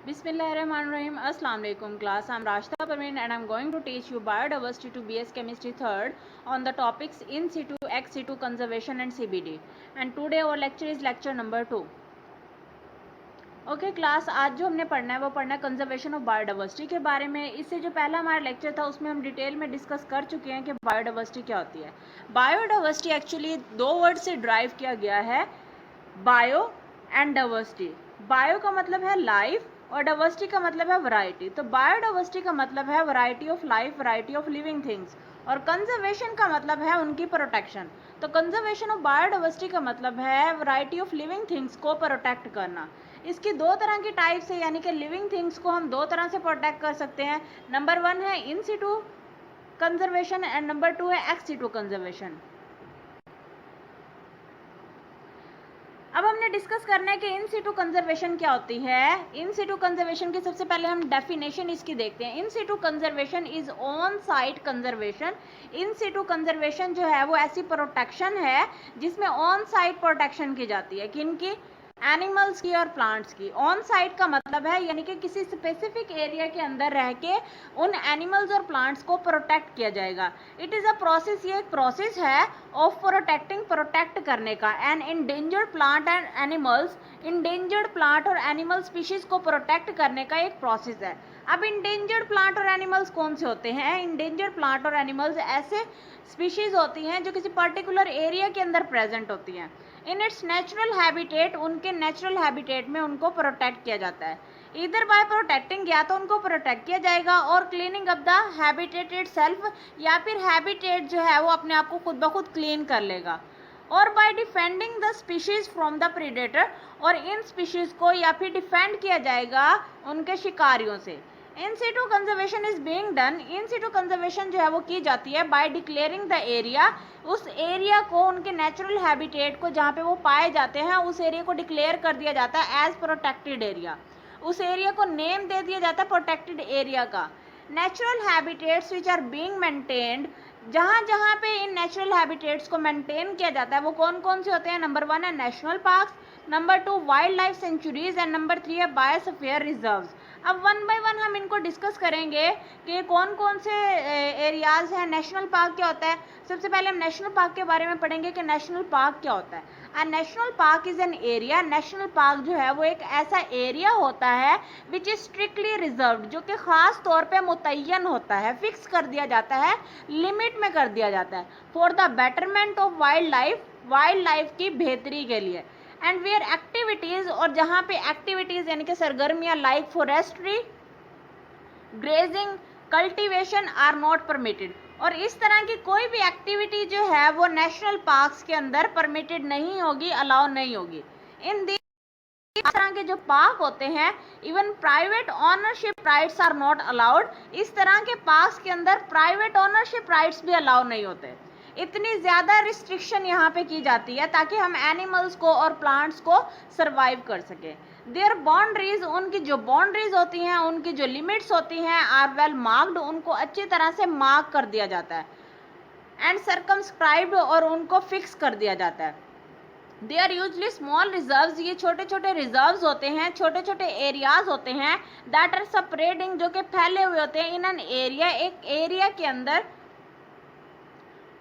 Bismillahirrahmanirrahim. Assalamu alaikum class. I'm Rashida Parveen and I'm going to teach you biodiversity to BS Chemistry 3rd on the topics in situ, ex situ conservation and CBD. And today our lecture is lecture number 2. Okay class, आज जो हमने पढ़ना है वो पढ़ना है conservation of biodiversity के बारे में। इससे जो पहला हमारा लेक्चर था उसमें हम डिटेल में डिस्कस कर चुके हैं कि बायोडाइवर्सिटी क्या होती है। बायोडाइवर्सिटी एक्चुअली दो वर्ड से ड्राइव किया गया है, बायो एंड डाइवर्सिटी। बायो का मतलब है लाइफ और डाइवर्सिटी का मतलब है वैरायटी। तो बायोडाइवर्सिटी का मतलब है variety of life, variety of living things, और कंजर्वेशन का मतलब है उनकी प्रोटेक्शन। तो कंजर्वेशन ऑफ बायोडाइवर्सिटी का मतलब है वैरायटी ऑफ लिविंग थिंग्स को प्रोटेक्ट करना। इसकी दो तरह की टाइप्स है, यानी कि लिविंग थिंग्स को हम दो तरह से प्रोटेक्ट कर सकते हैं। नंबर 1 है in situ conservation and number 2 है एक्स सिटू कंजर्वेशन। अब हमने डिस्कस करना है कि इन सिटू कंजर्वेशन क्या होती है। इन सिटू कंजर्वेशन की सबसे पहले हम डेफिनेशन इसकी देखते हैं। In situ conservation is on site conservation. In situ conservation जो है वो ऐसी प्रोटेक्शन है जिसमें ऑन साइट प्रोटेक्शन की जाती है। किनकी? एनिमल्स की और प्लांट्स की। ऑन साइट का मतलब है यानी कि किसी स्पेसिफिक एरिया के अंदर रह के उन एनिमल्स और प्लांट्स को प्रोटेक्ट किया जाएगा। इट इज़ अ प्रोसेस, ये एक प्रोसेस है ऑफ प्रोटेक्टिंग, प्रोटेक्ट करने का N endangered plant and animals. Endangered plant और एनिमल स्पीशीज को प्रोटेक्ट करने का एक प्रोसेस है। अब इंडेंजर्ड प्लांट और एनिमल्स कौन से होते हैं? इंडेंजर्ड प्लांट और एनिमल्स ऐसे स्पीशीज होती हैं जो किसी पर्टिकुलर एरिया के अंदर प्रेजेंट होती हैं। इन इट्स नेचुरल हैबिटेट, उनके नेचुरल हैबिटेट में उनको प्रोटेक्ट किया जाता है। इधर बाय प्रोटेक्टिंग, या तो उनको प्रोटेक्ट किया जाएगा और cleaning up the habitat itself, या फिर हैबिटेट जो है वो अपने आप को खुद ब खुद क्लीन कर लेगा। और by defending the species from the predator, और इन स्पीशीज को या फिर डिफेंड किया जाएगा उनके शिकारियों से। In situ conservation is being done, in situ conservation जो है वो की जाती है बाय डिक्लेयरिंग द एरिया, उस एरिया को, उनके नेचुरल हैबिटेट को जहाँ पे वो पाए जाते हैं उस एरिया को डिक्लेयर कर दिया जाता है एज प्रोटेक्टेड एरिया। उस एरिया को नेम दे दिया जाता है प्रोटेक्टेड एरिया का। Natural habitats which are being maintained, जहाँ जहाँ पे इन नेचुरल हैबिटेट्स को मेंटेन किया जाता है वो कौन कौन से होते हैं? नंबर 1 है national parks, number 2 wild life sanctuaries and number 3 है बायोस्फीयर रिजर्व्स। अब वन बाय वन हम इनको डिस्कस करेंगे कि कौन कौन से एरियाज हैं। नेशनल पार्क क्या होता है? सबसे पहले हम नेशनल पार्क के बारे में पढ़ेंगे कि नेशनल पार्क क्या होता है। National park is an area, national park जो है वो एक ऐसा एरिया होता है विच इज स्ट्रिक्टली रिजर्व्ड, जो कि खास तौर पे मुतय्यन होता है, फिक्स कर दिया जाता है, लिमिट में कर दिया जाता है, for the betterment of wild life, wild life की बेहतरी के लिए। एंड वेयर एक्टिविटीज, और जहाँ पे एक्टिविटीज यानी कि सरगर्मियाँ like forestry, grazing, cultivation are not permitted, और इस तरह की कोई भी एक्टिविटी जो है वो नेशनल पार्क्स के अंदर परमिटेड नहीं होगी, अलाउ नहीं होगी। इन इस तरह के जो पार्क होते हैं even private ownership rights are not allowed, इस तरह के पार्क्स के अंदर प्राइवेट ऑनरशिप राइट्स भी अलाउ नहीं होते। इतनी ज़्यादा रिस्ट्रिक्शन यहाँ पे की जाती है ताकि हम एनिमल्स को और प्लांट्स को सरवाइव कर सके। देयर बाउंड्रीज, उनकी जो बाउंड्रीज होती हैं, उनकी जो लिमिट्स होती हैं, आर वेल मार्क्ड, उनको अच्छी तरह से मार्क कर दिया जाता है, एंड सर्कमस्क्राइब्ड, और उनको फिक्स कर दिया जाता है। They are usually small reserves, ये छोटे छोटे रिजर्व्स होते हैं, छोटे छोटे एरियाज होते हैं, दैट आर सेपरेटिंग, जो कि फैले हुए होते हैं इन एन एरिया, एक एरिया के अंदर,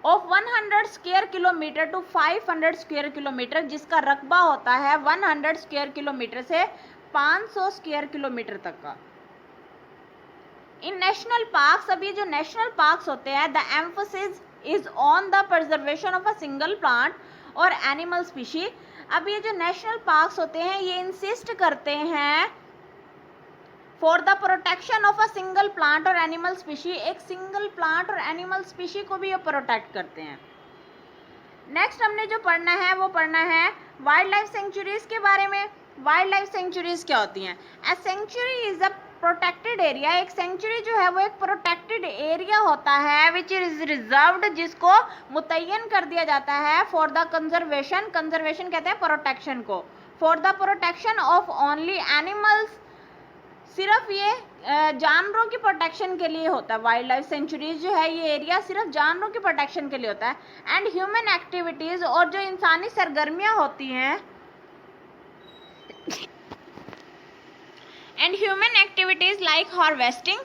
of 100 square kilometre to 500 square kilometre, जिसका रकबा होता है 100 स्क्वायर किलोमीटर से 500 स्क्वायर किलोमीटर तक का। इन नेशनल पार्क्स, अब ये जो नेशनल पार्क्स होते हैं, the emphasis is on the preservation of a single plant और एनिमल स्पीशी। अब ये जो नेशनल पार्क्स होते हैं ये इंसिस्ट करते हैं for the protection of a single plant और एनिमल स्पीशी, एक सिंगल प्लांट और एनिमल स्पीशी को भी ये प्रोटेक्ट करते हैं। नेक्स्ट हमने जो पढ़ना है वो पढ़ना है वाइल्ड लाइफ सेंचुरीज के बारे में। वाइल्ड लाइफ सेंचुरीज क्या होती हैं? A sanctuary is a protected area, एक सेंचुरी जो है वो एक प्रोटेक्टेड एरिया होता है विच इज रिजर्व्ड, जिसको मुतय्यन कर दिया जाता है फॉर द कंजर्वेशन, कंजर्वेशन कहते हैं प्रोटेक्शन को, for the protection of only animals, सिर्फ ये जानवरों की प्रोटेक्शन के लिए होता है। वाइल्ड लाइफ सेंचुरीज जो है ये एरिया सिर्फ जानवरों की प्रोटेक्शन के लिए होता है। एंड ह्यूमन एक्टिविटीज, और जो इंसानी सरगर्मियां होती हैं, and human activities like harvesting,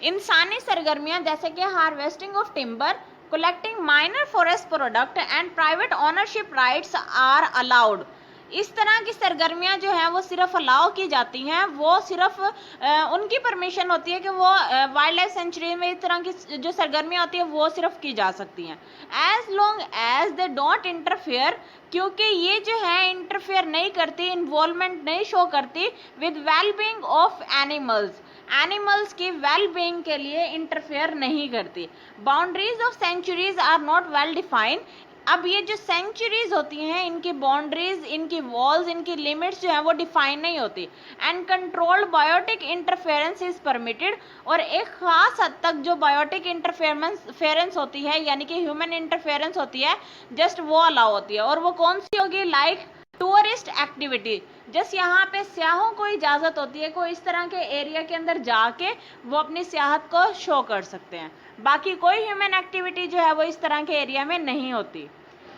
इंसानी सरगर्मियां जैसे कि harvesting of timber, collecting minor forest product and private ownership rights are allowed। इस तरह की सरगर्मियां जो है वो सिर्फ अलाउ की जाती हैं, वो सिर्फ उनकी परमिशन होती है कि वो वाइल्ड लाइफ सेंचुरी में इस तरह की जो सरगर्मियां होती है वो सिर्फ की जा सकती हैं, as long as they don't interfere, क्योंकि ये जो है इंटरफेयर नहीं करती, इन्वॉल्वमेंट नहीं शो करती with wellbeing of animals, animals की वेल बीइंग के लिए इंटरफेयर नहीं करती। Boundaries of sanctuaries are not well defined, अब ये जो सेंचुरीज होती हैं इनकी बाउंड्रीज, इनकी वॉल्स, इनकी लिमिट्स जो है वो डिफाइन नहीं होती। And controlled biotic interference is permitted, और एक खास हद तक जो बायोटिक इंटरफेरेंस होती है यानी कि ह्यूमन इंटरफेरेंस होती है जस्ट वो अलाउ होती है, और वो कौन सी होगी, लाइक टूरिस्ट एक्टिविटी, जस्ट यहाँ पे सियाहों को इजाज़त होती है कोई इस तरह के एरिया के अंदर जाके वो अपनी सियाहत को शो कर सकते हैं, बाकी कोई ह्यूमन एक्टिविटी जो है वो इस तरह के एरिया में नहीं होती।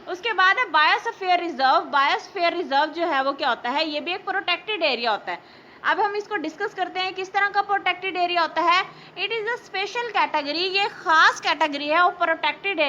उसके बाद है बायोस्फीयर रिजर्व। बायोस्फीयर रिजर्व जो है वो क्या होता है, ये भी एक प्रोटेक्टेड एरिया होता है। अब हम इसको डिस्कस करते हैं किस तरह का प्रोटेक्टेड एरिया होता है। It is a special category, ये खास कैटेगरी है और प्रोटेक्टेड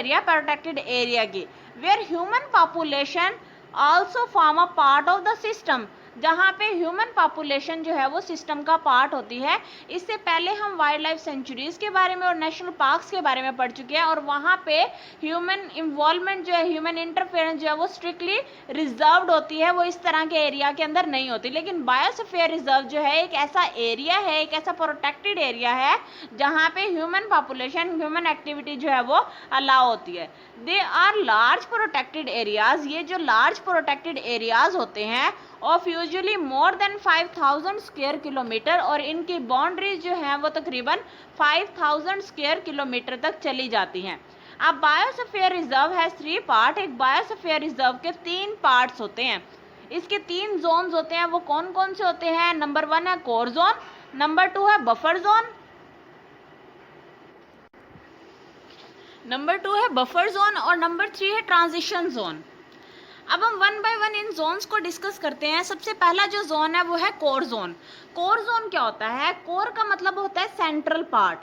एरिया की, where human population also form a part of the system, जहाँ पे ह्यूमन पॉपुलेशन जो है वो सिस्टम का पार्ट होती है। इससे पहले हम वाइल्ड लाइफ सेंचुरीज के बारे में और नेशनल पार्क्स के बारे में पढ़ चुके हैं, और वहाँ पे ह्यूमन इन्वॉल्वमेंट जो है, ह्यूमन इंटरफेरेंस जो है वो स्ट्रिक्टली रिजर्व्ड होती है, वो इस तरह के एरिया के अंदर नहीं होती। लेकिन बायोस्फीयर रिजर्व जो है एक ऐसा एरिया है, एक ऐसा प्रोटेक्टेड एरिया है जहाँ पे ह्यूमन पॉपुलेशन, ह्यूमन एक्टिविटी जो है वो अलाउ होती है। They are large protected areas, ये जो लार्ज प्रोटेक्टेड एरियाज होते हैं of usually more than 5000 square kilometre, और इनकी बाउंड्रीज जो हैं वो तकरीबन 5000 स्क्वायर किलोमीटर तक चली जाती हैं। अब बायोस्फीयर रिजर्व है 3 पार्ट, एक बायोस्फीयर रिजर्व के 3 पार्ट्स होते हैं, इसके 3 जोन्स होते हैं। वो कौन कौन से होते हैं, नंबर 1 है कोर जोन, नंबर 2 है बफर जोन, और नंबर 3 है ट्रांजिशन जोन। अब हम 1 बाय 1 इन जोन्स को डिस्कस करते हैं। सबसे पहला जो जोन है वो है कोर जोन। कोर जोन क्या होता है, कोर का मतलब होता है सेंट्रल पार्ट,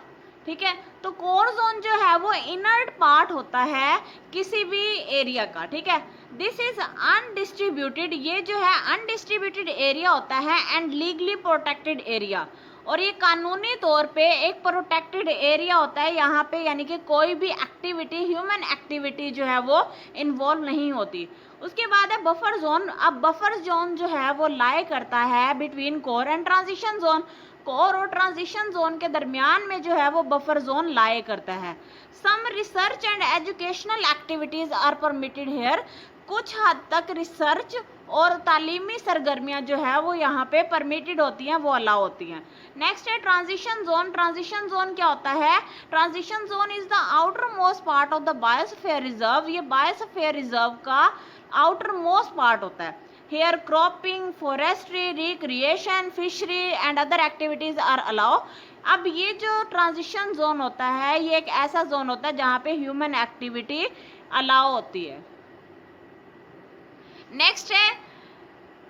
ठीक है। तो कोर जोन जो है वो इनर्ट पार्ट होता है किसी भी एरिया का, ठीक है। दिस इज अनडिस्ट्रीब्यूटेड, ये जो है अनडिस्ट्रीब्यूटेड एरिया होता है एंड लीगली प्रोटेक्टेड एरिया, और ये कानूनी तौर पे एक प्रोटेक्टेड एरिया होता है यहाँ पे, यानी कि कोई भी एक्टिविटी, ह्यूमन एक्टिविटी जो है वो इन्वॉल्व नहीं होती। उसके बाद है बफर जोन। अब बफर जोन जो है वो लाई करता है between core and transition zone, core और ट्रांजिशन जोन के दरमियान में जो है वो बफर जोन लाई करता है। Some research and educational activities are permitted here, कुछ हद तक रिसर्च और तालीमी सरगर्मियां जो है वो यहाँ पे परमिटेड होती हैं, वो अलाउ होती हैं। नेक्स्ट है ट्रांजिशन जोन। ट्रांजिशन जोन क्या होता है, transition zone is the outer most part of the biosphere reserve, ये बायोस्फीयर रिजर्व का आउटर मोस्ट पार्ट होता है। Here cropping, forestry, recreation, fishery and other activities are allow. अब ये जो ट्रांजिशन जोन होता है ये एक ऐसा जोन होता है जहाँ पे ह्यूमन एक्टिविटी अलाउ होती है। नेक्स्ट है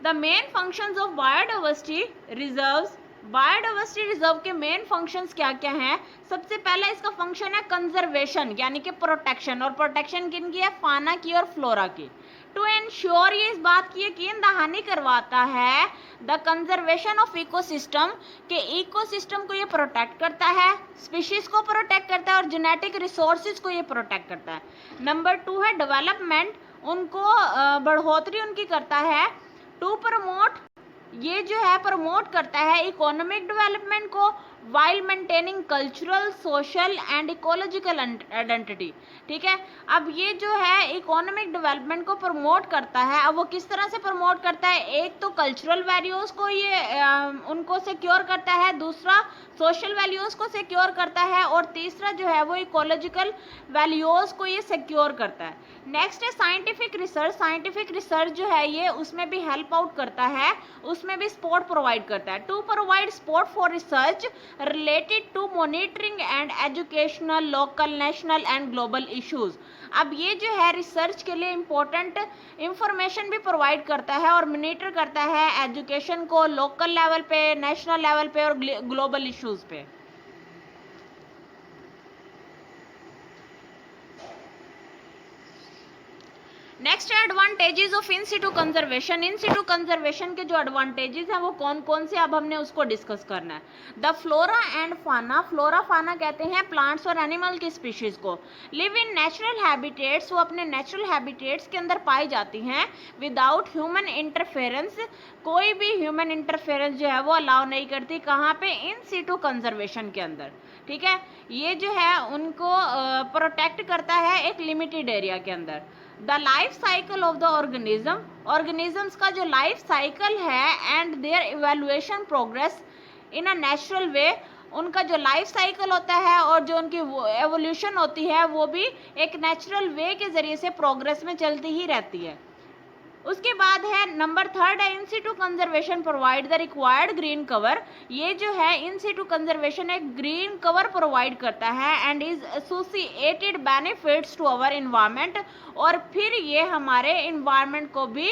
the main functions of biodiversity reserves. Biodiversity reserve के मेन फंक्शंस क्या क्या हैं। सबसे पहला इसका फंक्शन है कंजर्वेशन यानी कि प्रोटेक्शन, और प्रोटेक्शन किनकी है, फाना की और फ्लोरा की। टू एंश्योर, ये इस बात की यकीन दहानी करवाता है द कंजर्वेशन ऑफ इकोसिस्टम, के इकोसिस्टम को ये प्रोटेक्ट करता है, स्पीशीज को प्रोटेक्ट करता है और जेनेटिक रिसोर्सेज को ये प्रोटेक्ट करता है। नंबर 2 है डेवलपमेंट, उनको बढ़ोतरी उनकी करता है। टू प्रमोट, ये जो है प्रमोट करता है इकोनॉमिक डेवलपमेंट को while maintaining cultural, social and ecological identity, ठीक है। अब ये जो है इकोनॉमिक डेवलपमेंट को प्रमोट करता है। अब वो किस तरह से प्रमोट करता है, एक तो कल्चरल वैल्यूज़ को ये उनको सिक्योर करता है, दूसरा सोशल वैल्यूज़ को सिक्योर करता है, और तीसरा जो है वो इकोलॉजिकल वैल्यूज़ को ये सिक्योर करता है। नेक्स्ट है साइंटिफिक रिसर्च। साइंटिफिक रिसर्च जो है ये उसमें भी हेल्प आउट करता है, उसमें भी सपोर्ट प्रोवाइड करता है। To provide support for research related to monitoring and educational local national and global issues। अब ये जो है रिसर्च के लिए इम्पोर्टेंट इंफॉर्मेशन भी प्रोवाइड करता है और मॉनिटर करता है एजुकेशन को लोकल लेवल पे, नेशनल लेवल पे और ग्लोबल इश्यूज पे। Next advantages of in situ conservation. In situ conservation के जो एडवांटेजेस हैं वो कौन कौन से, अब हमने उसको डिस्कस करना है। द फ्लोरा एंड फाना, फ्लोरा फाना कहते हैं प्लांट्स और एनिमल की स्पीशीज को, लिव इन नेचुरल हैबिटेट्स, वो अपने नेचुरल हैबिटेट्स के अंदर पाई जाती हैं विदाउट ह्यूमन इंटरफेरेंस, कोई भी ह्यूमन इंटरफेरेंस जो है वो अलाउ नहीं करती। कहाँ पे? इन सिटू कंजर्वेशन के अंदर। ठीक है, ये जो है उनको प्रोटेक्ट करता है एक लिमिटेड एरिया के अंदर। The life cycle of the organism, organisms का जो लाइफ साइकिल है and their evaluation progress in a natural way, उनका जो लाइफ साइकिल होता है और जो उनकी एवोल्यूशन होती है वो भी एक नेचुरल वे के जरिए से प्रोग्रेस में चलती ही रहती है। उसके बाद है नंबर थर्ड है in situ conservation provide the required green cover. ये जो है इन सिटू कंजर्वेशन एक ग्रीन कवर प्रोवाइड करता है and is associated benefits to our environment, और फिर ये हमारे इन्वायरमेंट को भी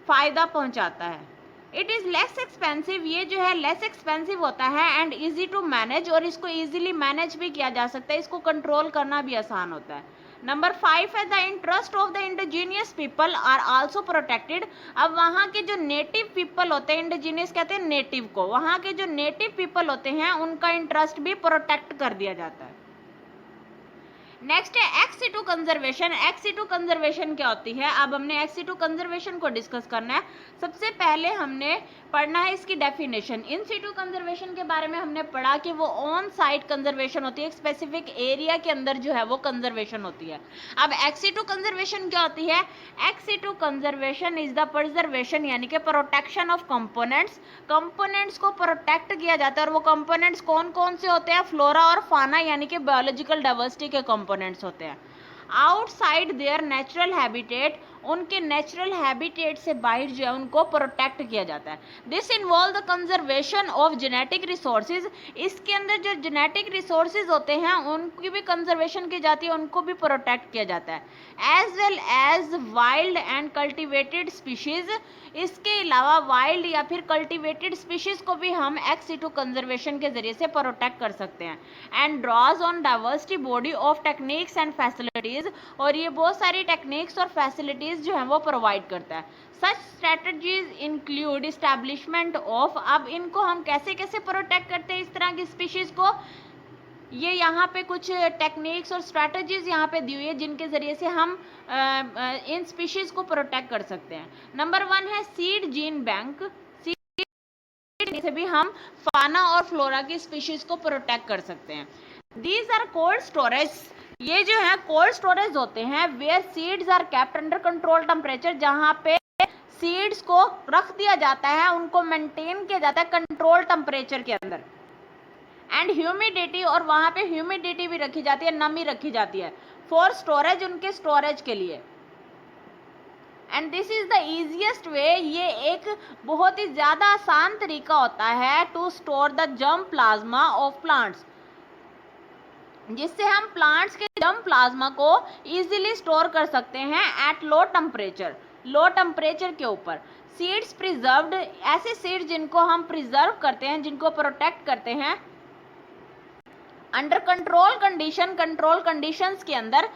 फायदा पहुंचाता है। इट इज़ लेस एक्सपेंसिव, ये जो है लेस एक्सपेंसिव होता है एंड इजी टू मैनेज, और इसको इजीली मैनेज भी किया जा सकता है, इसको कंट्रोल करना भी आसान होता है। नंबर 5 है the interest of the indigenous people are also protected. अब वहाँ के जो नेटिव पीपल होते हैं, इंडिजीनियस कहते हैं नेटिव को, वहाँ के जो नेटिव पीपल होते हैं उनका इंटरेस्ट भी प्रोटेक्ट कर दिया जाता है। नेक्स्ट है x situ conservation. X situ conservation क्या होती है? अब हमने एक्स सिटू कंजर्वेशन को डिस्कस करना है। सबसे पहले हमने पढ़ना है इसकी डेफिनेशन। इन सिटू कंजर्वेशन के बारे में हमने पढ़ा कि वो ऑन साइट कंजर्वेशन होती है, एक स्पेसिफिक एरिया के अंदर जो है वो कंजर्वेशन होती है। अब एक्स सिटू कंजर्वेशन क्या होती है? X situ conservation is the preservation यानी कि प्रोटेक्शन ऑफ कंपोनेंट्स, कंपोनेंट्स को प्रोटेक्ट किया जाता है। और वो कंपोनेंट्स कौन कौन से होते हैं? फ्लोरा और फाना यानी कि बायोलॉजिकल डाइवर्सिटी के कंपोनेंट्स होते हैं। आउटसाइड देयर नेचुरल हैबिटेट, उनके नेचुरल हैबिटेट से बाहर जो है उनको प्रोटेक्ट किया जाता है। This involve the conservation of genetic resources, इसके अंदर जो जेनेटिक रिसोर्सेज होते हैं उनकी भी कंजर्वेशन की जाती है, उनको भी प्रोटेक्ट किया जाता है। As well as wild and cultivated species, इसके अलावा वाइल्ड या फिर कल्टिवेटेड स्पीशीज को भी हम एक्स सिटू कंजर्वेशन के जरिए से प्रोटेक्ट कर सकते हैं। And draws on diversity body of techniques and facilities, और ये बहुत सारी टेक्निक्स और फैसिलिटीज जो है वो प्रोवाइड करता है। सच स्ट्रेटजीज इंक्लूड इस्टेब्लिशमेंट ऑफ, अब इनको हम कैसे कैसे प्रोटेक्ट करते हैं इस तरह की स्पीशीज को, ये यहाँ पे कुछ टेक्निक्स और स्ट्रैटेजीज यहाँ पे दी हुई है जिनके जरिए से हम इन स्पीशीज को प्रोटेक्ट कर सकते हैं। नंबर 1 है सीड जीन बैंक, सीड से भी हम फाना और फ्लोरा की स्पीशीज को प्रोटेक्ट कर सकते हैं। दीज आर कोल्ड स्टोरेज, ये जो है कोल्ड स्टोरेज होते हैं where seeds are kept under control temperature, जहाँ पे सीड्स को रख दिया जाता है, उनको मेंटेन किया जाता है कंट्रोल टेम्परेचर के अंदर। एंड ह्यूमिडिटी, और वहाँ पे ह्यूमिडिटी भी रखी जाती है, नमी रखी जाती है फॉर स्टोरेज, उनके स्टोरेज के लिए। And this is the easiest way, ये एक बहुत ही ज़्यादा आसान तरीका होता है to store the germ plasma of plants, जिससे हम प्लांट्स के जर्म प्लाज्मा को इजीली स्टोर कर सकते हैं at low temperature, low temperature के ऊपर। सीड्स प्रिजर्व्ड, ऐसे सीड्स जिनको हम प्रिजर्व करते हैं, जिनको प्रोटेक्ट करते हैं under control condition, control conditions के अंदर,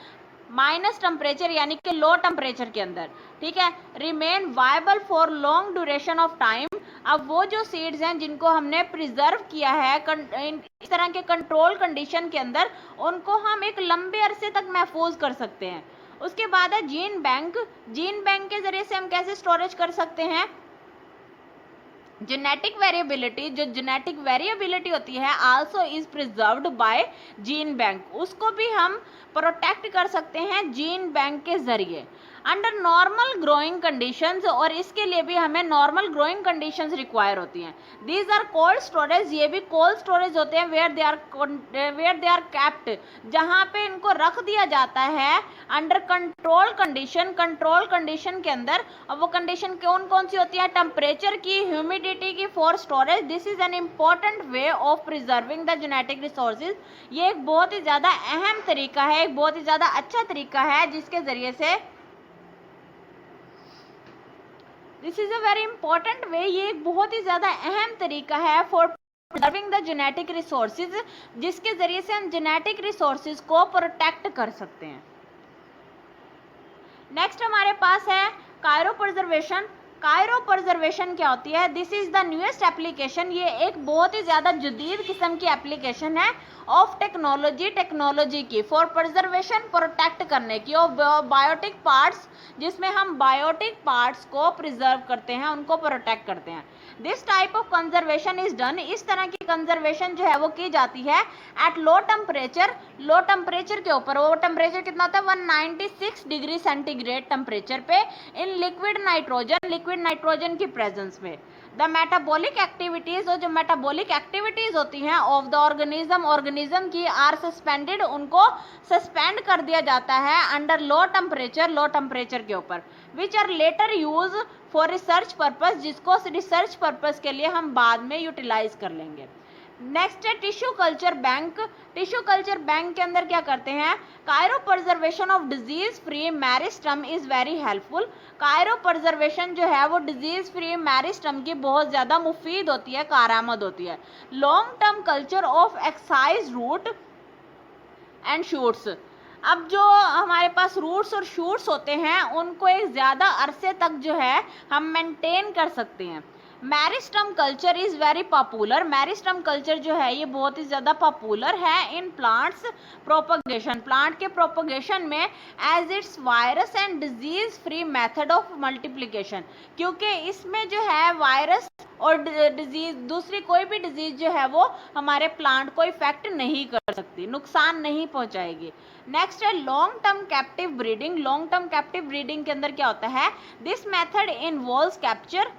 माइनस टेम्परेचर यानी कि लो टेम्परेचर के अंदर। ठीक है, remain viable for long duration of time. अब वो जो सीड्स हैं जिनको हमने प्रिजर्व किया है इस तरह के कंट्रोल कंडीशन के अंदर, उनको हम एक लंबे अरसे तक महफूज कर सकते हैं। उसके बाद है जीन बैंक, जीन बैंक के जरिए से हम कैसे स्टोरेज कर सकते हैं? जेनेटिक वेरिएबिलिटी, जो जेनेटिक वेरिएबिलिटी होती है also is preserved by gene bank, उसको भी हम प्रोटेक्ट कर सकते हैं जीन बैंक के जरिए। अंडर नॉर्मल ग्रोइंग कंडीशंस, और इसके लिए भी हमें नॉर्मल ग्रोइंग कंडीशंस रिक्वायर होती हैं। दीज आर कोल्ड स्टोरेज, ये भी कोल्ड स्टोरेज होते हैं, वेयर दे आर कैप्ट, जहाँ पे इनको रख दिया जाता है under control condition, control condition के अंदर। अब वो कंडीशन कौन कौन सी होती है? टेम्परेचर की, ह्यूमिडिटी की, for storage. This is an important way of preserving the genetic resources. ये एक बहुत ही ज़्यादा अहम तरीका है, एक बहुत ही ज़्यादा अच्छा तरीका है जिसके ज़रिए से this is a very important way, ये एक बहुत ही ज़्यादा अहम तरीका है for preserving the genetic resources, जिसके ज़रिए से हम जेनेटिक रिसोर्सेज को प्रोटेक्ट कर सकते हैं। नेक्स्ट हमारे पास है कायरो प्रिजर्वेशन। कायरो प्रिजर्वेशन क्या होती है? This is the newest application, ये एक बहुत ही ज़्यादा जदीद किस्म की एप्लीकेशन है ऑफ टेक्नोलॉजी की, फॉर प्रिजर्वेशन, प्रोटेक्ट करने की, ऑफ बायोटिक पार्ट्स, जिसमें हम बायोटिक पार्ट्स को प्रिजर्व करते हैं, उनको प्रोटेक्ट करते हैं। This type of conservation is done, इस तरह की कंजर्वेशन जो है वो की जाती है eight low temperature, low temperature के ऊपर। वो टेम्परेचर कितना होता है? 196 डिग्री सेंटीग्रेड टेम्परेचर पे, in liquid nitrogen, liquid nitrogen की प्रेजेंस में। द मेटाबॉलिक एक्टिविटीज, और जो मेटाबॉलिक एक्टिविटीज होती हैं ऑफ द ऑर्गेनिज्म की, आर सस्पेंडेड, उनको सस्पेंड कर दिया जाता है अंडर लो टेम्परेचर के ऊपर, which are later use for research purpose, जिसको रिसर्च पर्पस के लिए हम बाद में यूटिलाइज कर लेंगे। नेक्स्ट है tissue culture bank. Tissue culture bank के अंदर क्या करते हैं? Cairo preservation of disease free meristem is very helpful. Cairo preservation जो है वो डिजीज फ्री मेरिस्टम की बहुत ज़्यादा मुफीद होती है, कारआमद होती है। Long term culture of excise root and shoots, अब जो हमारे पास रूट्स और शूट्स होते हैं उनको एक ज़्यादा अरसे तक जो है हम मेंटेन कर सकते हैं। Meristem culture is very popular, meristem culture जो है ये बहुत ही ज़्यादा पॉपुलर है इन प्लांट्स प्रोपगेशन, प्लांट के प्रोपगेशन में, as its virus and disease free method of multiplication, क्योंकि इसमें जो है वायरस और डिजीज, दूसरी कोई भी डिजीज जो है वो हमारे प्लांट को इफेक्ट नहीं कर सकती, नुकसान नहीं पहुंचाएगी। नेक्स्ट है long term captive breeding. Long term captive breeding के अंदर क्या होता है? दिस मेथड इन्वॉल्व्स कैप्चर,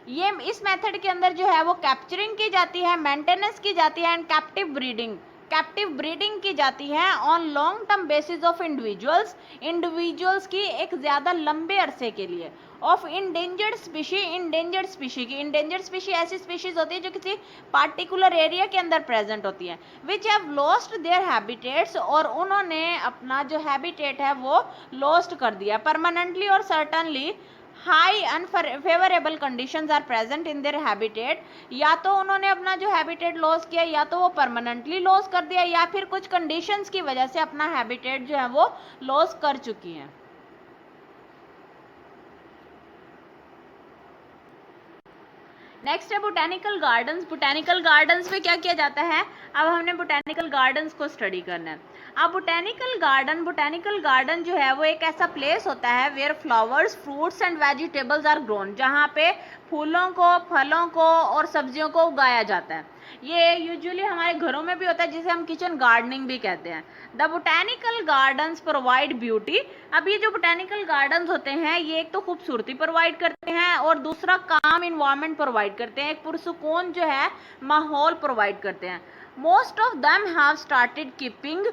ये इस मेथड के अंदर जो है वो कैप्चरिंग की जाती है, मेंटेनेंस की जाती है, एंड कैप्टिव ब्रीडिंग की जाती है on long term basis of individuals की एक ज़्यादा लंबे अरसे के लिए, ऑफ इंडेंजर्ड स्पीशी की। इंडेंजर्ड स्पीशी ऐसी स्पीशीज होती है जो किसी पार्टिकुलर एरिया के अंदर प्रेजेंट होती है, which have lost their habitats, और उन्होंने अपना जो हैबिटेट है वो लॉस्ट कर दिया परमानेंटली, और certainly high unfavourable conditions are present in their habitat. या तो उन्होंने अपना जो हैबिटेट लॉस किया, या तो वो परमानेंटली लॉस कर दिया, या फिर कुछ कंडीशंस की वजह से अपना हैबिटेट जो है वो लॉस कर चुकी हैं। नेक्स्ट है बोटेनिकल गार्डन्स। बोटेनिकल गार्डन्स में क्या किया जाता है? अब हमने बोटेनिकल गार्डन्स को स्टडी करना है। अब बोटेनिकल गार्डन जो है वो एक ऐसा प्लेस होता है where flowers, fruits and vegetables are grown, जहाँ पे फूलों को, फलों को और सब्जियों को उगाया जाता है। ये यूजुअली हमारे घरों में भी होता है, जिसे हम किचन गार्डनिंग भी कहते हैं। The botanical gardens provide beauty. अब ये जो बोटेनिकल गार्डन्स होते हैं ये एक तो खूबसूरती प्रोवाइड करते हैं, और दूसरा काम इन्वायरमेंट प्रोवाइड करते हैं, एक पुरसुकून जो है माहौल प्रोवाइड करते हैं। Most of them have started keeping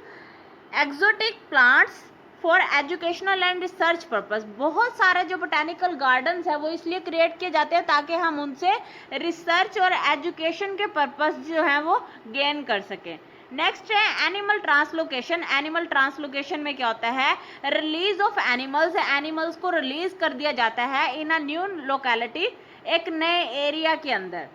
exotic plants for educational and research purpose. बहुत सारे जो बोटेनिकल गार्डन्स है वो इसलिए क्रिएट किए जाते हैं ताकि हम उनसे रिसर्च और एजुकेशन के पर्पस जो है वो गेन कर सकें। नेक्स्ट है एनिमल ट्रांसलोकेशन। एनिमल ट्रांसलोकेशन में क्या होता है? रिलीज ऑफ एनिमल्स, एनिमल्स को रिलीज कर दिया जाता है इन अ न्यू लोकेलिटी, एक नए एरिया के अंदर,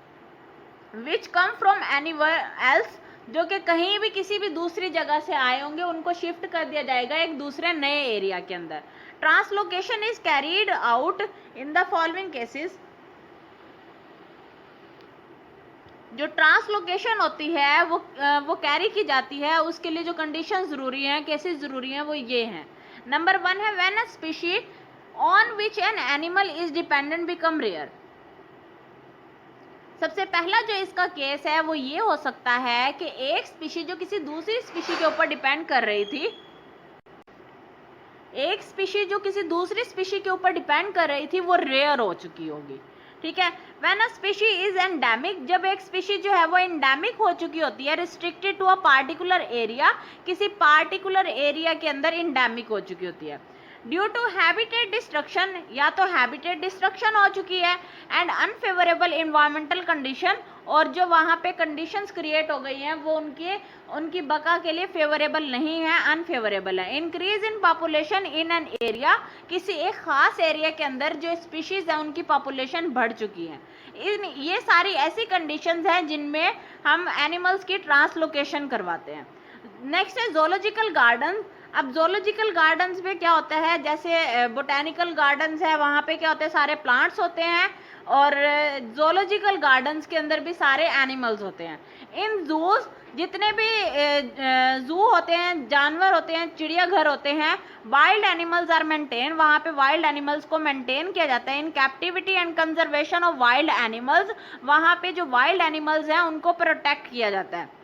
विच कम फ्रॉम एनीवेयर एल्स, जो कि कहीं भी किसी भी दूसरी जगह से आए होंगे उनको शिफ्ट कर दिया जाएगा एक दूसरे नए एरिया के अंदर। Translocation is carried out in the following cases. जो ट्रांसलोकेशन होती है वो कैरी की जाती है, उसके लिए जो कंडीशन जरूरी हैं, केसेस जरूरी हैं, वो ये हैं। नंबर 1 है when a species on which an animal is dependent become rare. सबसे पहला जो इसका केस है वो ये हो सकता है कि एक स्पीशी जो किसी दूसरी स्पीशी के ऊपर डिपेंड कर रही थी, एक स्पीशी जो किसी दूसरी स्पीशी के ऊपर डिपेंड कर रही थी वो रेयर हो चुकी होगी, ठीक है। When a species is endemic, जब एक स्पीशी जो है वो एंडेमिक हो चुकी होती है, restricted to a particular area, किसी पार्टिकुलर एरिया के अंदर एंडेमिक हो चुकी होती है, ड्यू टू हैबिटेट डिस्ट्रक्शन, या तो हैबिटेट डिस्ट्रक्शन हो चुकी है, एंड अनफेवरेबल एनवायरमेंटल कंडीशन, और जो वहाँ पे कंडीशंस क्रिएट हो गई हैं वो उनकी बका के लिए फेवरेबल नहीं है, अनफेवरेबल है। Increase in population in an area, किसी एक खास एरिया के अंदर जो स्पीशीज है उनकी पॉपुलेशन बढ़ चुकी है। ये सारी ऐसी कंडीशंस हैं जिनमें हम एनिमल्स की ट्रांसलोकेशन करवाते हैं। नेक्स्ट है जोलॉजिकल गार्डन। अब जोलॉजिकल गार्डन्स में क्या होता है, जैसे बोटेनिकल गार्डन्स है, वहाँ पे क्या होते हैं, सारे प्लांट्स होते हैं, और जोलॉजिकल गार्डन्स के अंदर भी सारे एनिमल्स होते हैं। इन जूज, जितने भी जू होते हैं, जानवर होते हैं, चिड़ियाघर होते हैं, वाइल्ड एनिमल्स आर मेंटेन, वहाँ पे वाइल्ड एनिमल्स को मेंटेन किया जाता है। In captivity and conservation of wild animals, वहाँ पे जो वाइल्ड एनिमल्स हैं उनको प्रोटेक्ट किया जाता है।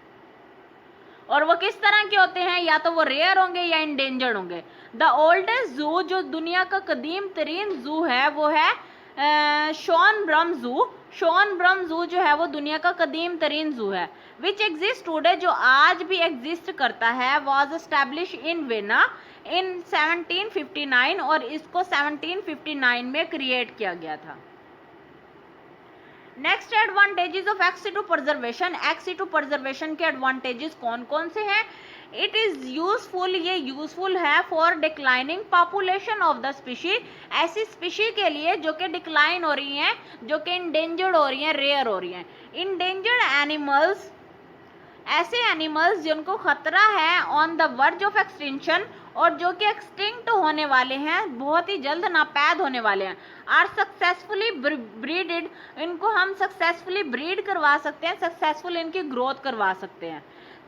और वो किस तरह के होते हैं, या तो वो रेयर होंगे या इंडेंजर्ड होंगे। द ओल्डेस्ट जू, जो दुनिया का कदीम तरीन जू है वो है शॉनब्रम जू। शॉनब्रम जू जो है वो दुनिया का कदीम तरीन जू है। विच एग्जिस्ट टूडे, जो आज भी एग्जिस्ट करता है, वॉज एस्टेब्लिश इन वेना इन 1759, और इसको 1759 में क्रिएट किया गया था। Next advantages of ex situ preservation. Ex situ preservation के एडवांटेजेस कौन कौन से हैं? इट इज यूजफुल, ये यूजफुल है for declining population of the species, ऐसी स्पीशी के लिए जो कि डिक्लाइन हो रही हैं, जो कि इंडेंजर्ड हो रही हैं, रेयर हो रही हैं। इंडेंजर्ड एनिमल्स, ऐसे एनिमल्स जिनको खतरा है on the verge of extinction, और जो कि एक्सटिंक्ट होने वाले हैं, बहुत ही जल्द नापैद होने वाले हैं, आर सक्सेसफुली ब्रीडेड, इनको हम सक्सेसफुली ब्रीड करवा सकते हैं, सक्सेसफुल इनकी ग्रोथ करवा सकते हैं।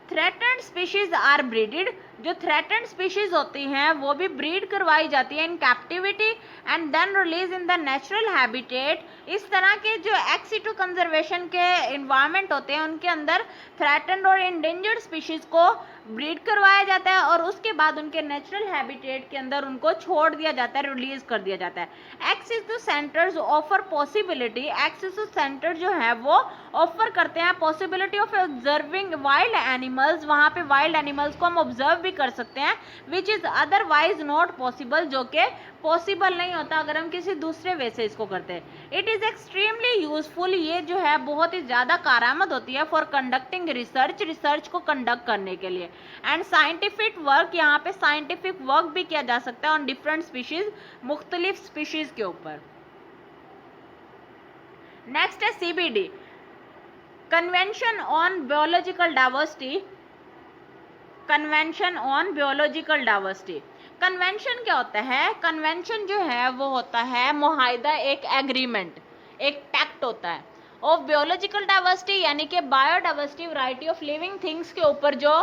थ्रेटेंड स्पीशीज आर ब्रीडेड, जो थ्रेटेंड स्पीशीज होती हैं वो भी ब्रीड करवाई जाती है in captivity and then release in the natural habitat. इस तरह के जो एक्स सिटू कंजर्वेशन के इन्वायरमेंट होते हैं उनके अंदर थ्रेटेंड और इंडेंजर्ड स्पीशीज को ब्रीड करवाया जाता है, और उसके बाद उनके नेचुरल हैबिटेट के अंदर उनको छोड़ दिया जाता है, रिलीज कर दिया जाता है। Ex situ centres offer possibility, ex situ centre जो है वो ऑफर करते हैं possibility of observing wild animals, वहाँ पे वाइल्ड एनिमल्स को हम ऑब्जर्व भी कर सकते हैं, which is otherwise not possible, जो कि पॉसिबल नहीं होता अगर हम किसी दूसरे वे से इसको करते हैं। इट इज एक्सट्रीमली यूजफुल, ये जो है बहुत ही ज्यादा कारआमद होती है फॉर कंडक्टिंग रिसर्च, रिसर्च को कंडक्ट करने के लिए, एंड साइंटिफिक वर्क, यहाँ पे साइंटिफिक वर्क भी किया जा सकता है ऑन डिफरेंट स्पीशीज, मुख्तलिफ स्पीशीज के ऊपर। नेक्स्ट है CBD, convention on biological diversity. Convention on biological diversity, convention क्या होता है? कन्वेंशन जो है वो होता है मुआहदा, एक एग्रीमेंट, एक पैक्ट होता है ऑफ बायोलॉजिकल डाइवर्सिटी, यानी कि biodiversity, variety of living things के ऊपर जो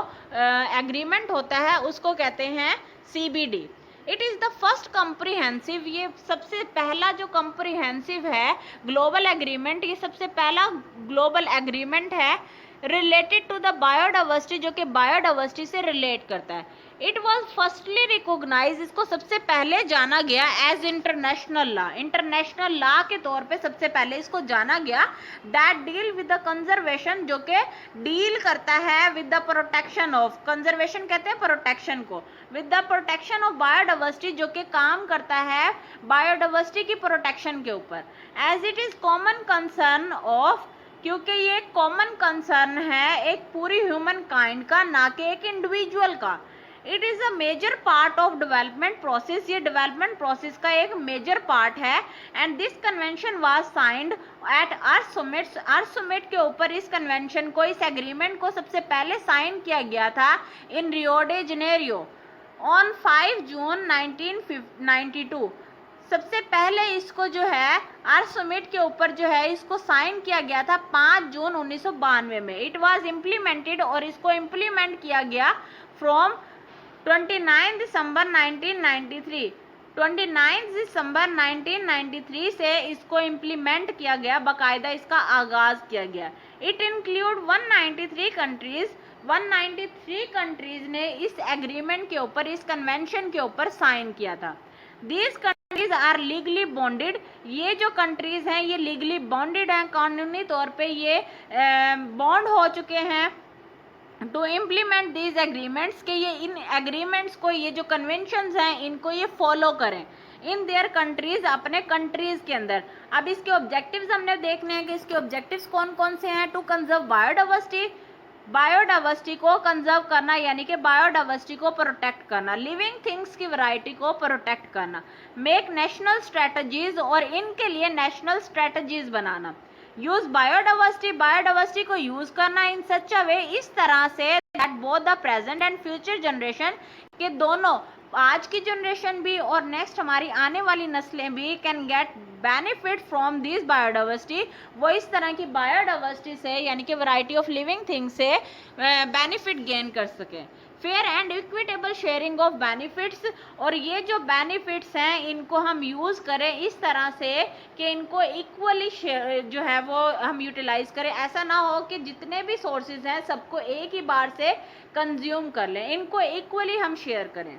एग्रीमेंट होता है उसको कहते हैं CBD। It is the first comprehensive, ये सबसे पहला जो कम्प्रीहेंसिव है ग्लोबल एग्रीमेंट, ये सबसे पहला ग्लोबल एग्रीमेंट है रिलेटेड टू द बायोडाइवर्सिटी, जो कि बायोडाइवर्सिटी से रिलेट करता है। इट वॉज फर्स्टली रिकोगनाइज, इसको सबसे पहले जाना गया as international law, international law के तौर पे सबसे पहले इसको जाना गया, that deal with the conservation, जो कि डील करता है with the protection of, conservation कहते हैं प्रोटेक्शन को, with the protection of biodiversity, जो कि काम करता है बायोडाइवर्सिटी की प्रोटेक्शन के ऊपर। As it is common concern of, क्योंकि ये कॉमन कंसर्न है एक पूरी ह्यूमन काइंड का, ना कि एक इंडिविजुअल का। It is a major part of development process, ये डेवलपमेंट प्रोसेस का एक मेजर पार्ट है। And this convention was signed at earth summit, earth summit के ऊपर इस कन्वेंशन को, इस एग्रीमेंट को सबसे पहले साइन किया गया था इन रियो डे जनेरियो ऑन 5 जून 1992। सबसे पहले इसको जो है अर्थ समिट के ऊपर जो है इसको साइन किया गया था 5 जून 1992 में। इट वाज इम्प्लीमेंटेड, और इसको इम्प्लीमेंट किया गया फ्रॉम 29 दिसंबर 1993, 29 दिसंबर 1993 से इसको इम्प्लीमेंट किया गया, बाकायदा इसका आगाज किया गया। इट इंक्लूड 193 कंट्रीज, 193 कंट्रीज ने इस एग्रीमेंट के ऊपर, इस कन्वेंशन के ऊपर साइन किया था। These countries are legally bonded, ये जो कंट्रीज हैं ये लीगली बॉन्डेड हैं, कानूनी तौर पे ये बॉन्ड हो चुके हैं टू इम्प्लीमेंट दीज एग्रीमेंट्स, के ये इन एग्रीमेंट्स को, ये जो कन्वेंशंस हैं इनको ये फॉलो करें इन देयर कंट्रीज, अपने कंट्रीज के अंदर। अब इसके ऑब्जेक्टिव्स हमने देखने हैं कि इसके ऑब्जेक्टिव्स कौन कौन से हैं। टू कंजर्व बायोडाइवर्सिटी, बायोडाइवर्सिटी को कंजर्व करना यानी कि बायोडाइवर्सिटी को प्रोटेक्ट करना, लिविंग थिंग्स की वैरायटी को प्रोटेक्ट करना, मेक नेशनल स्ट्रेटजीज, और इनके लिए नेशनल स्ट्रेटजीज बनाना, यूज बायोडाइवर्सिटी, बायोडाइवर्सिटी को यूज करना इन सच अ वे, इस तरह say that both the present and future generation, के दोनों आज की जनरेशन भी और नेक्स्ट हमारी आने वाली नस्लें भी can get benefit from this biodiversity, वो इस तरह की बायोडाइवर्सिटी से यानी कि वैरायटी ऑफ लिविंग थिंग्स से बेनिफिट गेन कर सके। Fair and equitable sharing of benefits, और ये जो बेनिफिट्स हैं इनको हम यूज़ करें इस तरह से कि इनको इक्वली जो है वो हम यूटिलाइज करें। ऐसा ना हो कि जितने भी सोर्सेज हैं सबको एक ही बार से कंज्यूम कर लें, इनको इक्वली हम शेयर करें।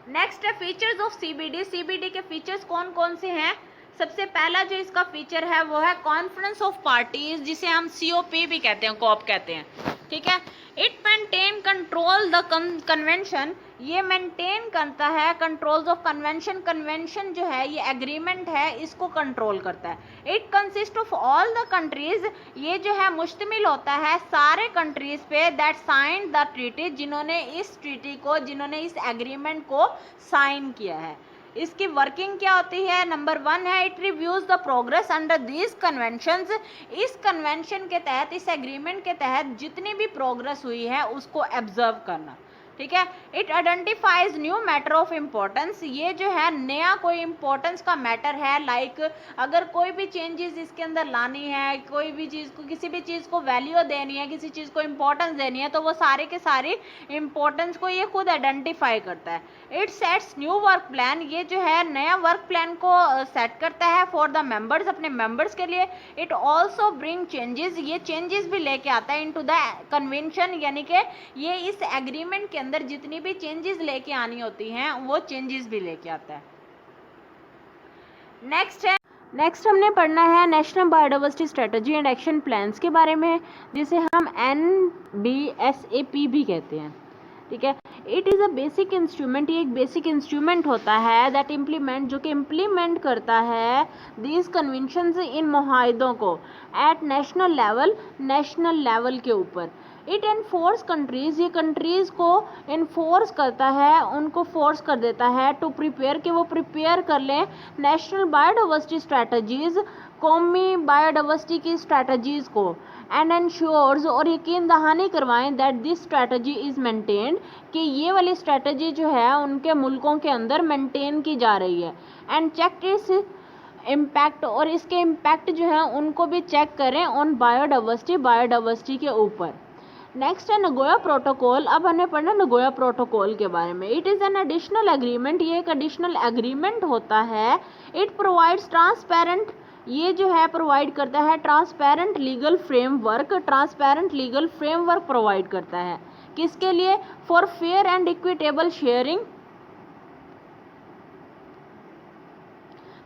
नेक्स्ट है फीचर्स ऑफ सीबीडी। सीबीडी के फीचर्स कौन कौन से हैं। सबसे पहला जो इसका फीचर है वो है कॉन्फ्रेंस ऑफ पार्टीज, जिसे हम सीओपी भी कहते हैं, कॉप कहते हैं, ठीक है। It maintain control the convention, ये मेंटेन करता है कंट्रोल्स ऑफ कन्वेंशन, कन्वेंशन जो है ये एग्रीमेंट है इसको कंट्रोल करता है। It consist of all the countries, ये जो है मुश्तमिल होता है सारे कंट्रीज पे दैट साइन द ट्रीटी, जिन्होंने इस ट्रीटी को, जिन्होंने इस एग्रीमेंट को साइन किया है। इसकी वर्किंग क्या होती है। नंबर 1 है it reviews the progress under these conventions, इस कन्वेंशन के तहत, इस एग्रीमेंट के तहत जितनी भी प्रोग्रेस हुई है उसको ऑब्जर्व करना, ठीक है। It identifies new matter of importance, ये जो है नया कोई इम्पोर्टेंस का मैटर है, लाइक अगर कोई भी चेंजेस इसके अंदर लानी है, कोई भी चीज़ को, किसी भी चीज़ को वैल्यू देनी है, किसी चीज़ को इम्पोर्टेंस देनी है, तो वो सारे के सारे इम्पोर्टेंस को ये खुद आइडेंटिफाई करता है। It sets new work plan, ये जो है नया वर्क प्लान को सेट करता है फॉर द मेंबर्स, अपने मेंबर्स के लिए। इट ऑल्सो ब्रिंग चेंजेस, ये चेंजेस भी लेके आता है इनटू द कन्वेंशन, यानी कि ये इस एग्रीमेंट के अंदर जितनी भी चेंजेस लेके आनी होती हैं वो चेंजेस भी लेके आता है। नेक्स्ट हमने पढ़ना है national biodiversity strategy and action plans के बारे में, जिसे हम NBSAP भी कहते हैं, ठीक है। It is a basic instrument, ये एक बेसिक इंस्ट्रूमेंट होता है दैट इम्प्लीमेंट, जो कि इम्प्लीमेंट करता है दीज कन्वेंशंस, इन मुआहदों को एट नेशनल लेवल के ऊपर। इट एनफोर्स कंट्रीज, ये कंट्रीज़ को इन्फोर्स करता है, उनको फोर्स कर देता है टू प्रिपेयर, कि वो प्रिपेयर कर लें नेशनल बायोडाइवर्सिटी स्ट्रेटजीज, कौमी बायोडाइवर्सिटी की स्ट्रेटजीज़ को, एंड एंश्योर्स, और यकीन दहानी करवाएं that this strategy is maintained, कि ये वाली स्ट्रेटजी जो है उनके मुल्कों के अंदर मेंटेन की जा रही है। एंड चेक इस इम्पैक्ट, और इसके इम्पैक्ट जो है उनको भी चेक करें ऑन बायोडाइवर्सिटी के ऊपर। नेक्स्ट है नगोया प्रोटोकॉल। अब हमने पढ़ना नगोया प्रोटोकॉल के बारे में। It is an additional agreement, ये एक एडिशनल एग्रीमेंट होता है। इट प्रोवाइड्स ट्रांसपेरेंट, ये जो है प्रोवाइड करता है transparent legal framework, transparent legal framework provide करता है किसके लिए, for fair and equitable sharing,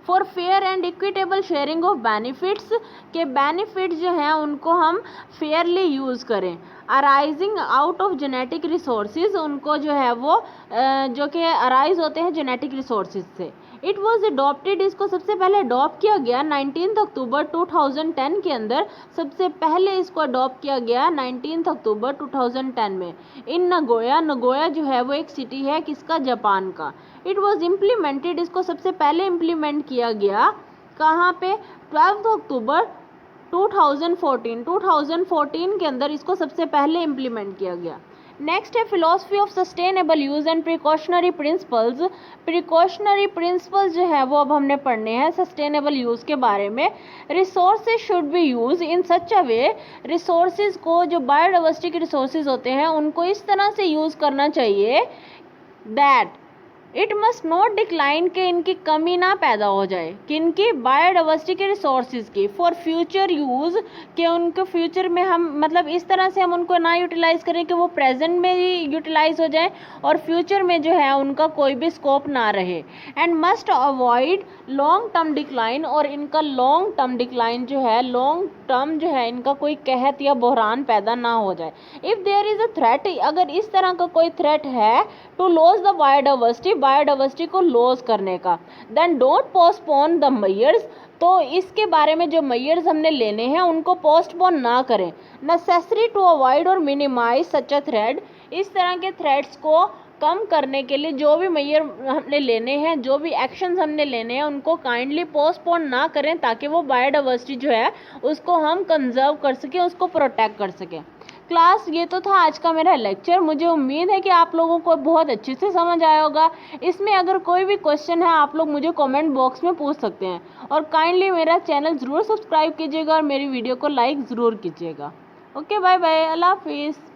for fair and equitable sharing of benefits, के बेनिफिट जो हैं उनको हम फेयरली यूज़ करें। Arising out of genetic resources, उनको जो है वो जो कि अराइज होते हैं जेनेटिक रिसोर्सेज से। इट वॉज अडॉप्टेड, इसको सबसे पहले अडॉप्ट किया गया 19 अक्टूबर 2010 के अंदर, सबसे पहले इसको अडॉप्ट किया गया 19 अक्टूबर 2010 में इन नगोया। नगोया जो है वो एक सिटी है किसका, जापान का। इट वॉज इम्प्लीमेंटेड, इसको सबसे पहले इम्प्लीमेंट किया गया कहाँ पे, 12 अक्टूबर 2014 के अंदर इसको सबसे पहले इम्प्लीमेंट किया गया। नेक्स्ट है philosophy of sustainable use and precautionary principles. Precautionary principles जो है वो अब हमने पढ़ने हैं सस्टेनेबल यूज़ के बारे में। Resources should be use in such a way, resources को, जो बायोडाइवर्सिटी के रिसोर्सेज होते हैं उनको इस तरह से यूज़ करना चाहिए that it must not decline कि इनकी कमी ना पैदा हो जाए, कि इनकी बायोडाइवर्सिटी के रिसोर्सेज की फॉर फ्यूचर यूज़, कि उनको फ्यूचर में हम मतलब इस तरह से हम उनको ना यूटिलाइज़ करें कि वो प्रेजेंट में ही यूटिलाइज हो जाए और फ्यूचर में जो है उनका कोई भी स्कोप ना रहे। And must avoid long term decline, और इनका लॉन्ग टर्म डिक्लाइन जो है, लॉन्ग टर्म जो है इनका कोई कहत या बहरान पैदा ना हो जाए। If there is a threat, अगर इस तरह का कोई थ्रेट है टू लॉस द बायोडाइवर्सिटी को लॉस करने का, then don't postpone the measures, तो इसके बारे में जो मेजर्स हमने लेने हैं उनको पोस्टपोन ना करें। नेसेसरी टू अवॉइड और मिनिमाइज सच अ थ्रेट, इस तरह के थ्रेट्स को कम करने के लिए जो भी मेजर हमने लेने हैं, जो भी एक्शंस हमने लेने हैं, उनको काइंडली पोस्टपोन ना करें ताकि वो बायोडाइवर्सिटी जो है उसको हम कंजर्व कर सकें, उसको प्रोटेक्ट कर सकें। क्लास, ये तो था आज का मेरा लेक्चर। मुझे उम्मीद है कि आप लोगों को बहुत अच्छे से समझ आया होगा। इसमें अगर कोई भी क्वेश्चन है आप लोग मुझे कमेंट बॉक्स में पूछ सकते हैं, और काइंडली मेरा चैनल ज़रूर सब्सक्राइब कीजिएगा और मेरी वीडियो को लाइक ज़रूर कीजिएगा। ओके, बाय बाय, अल्लाह हाफिज़।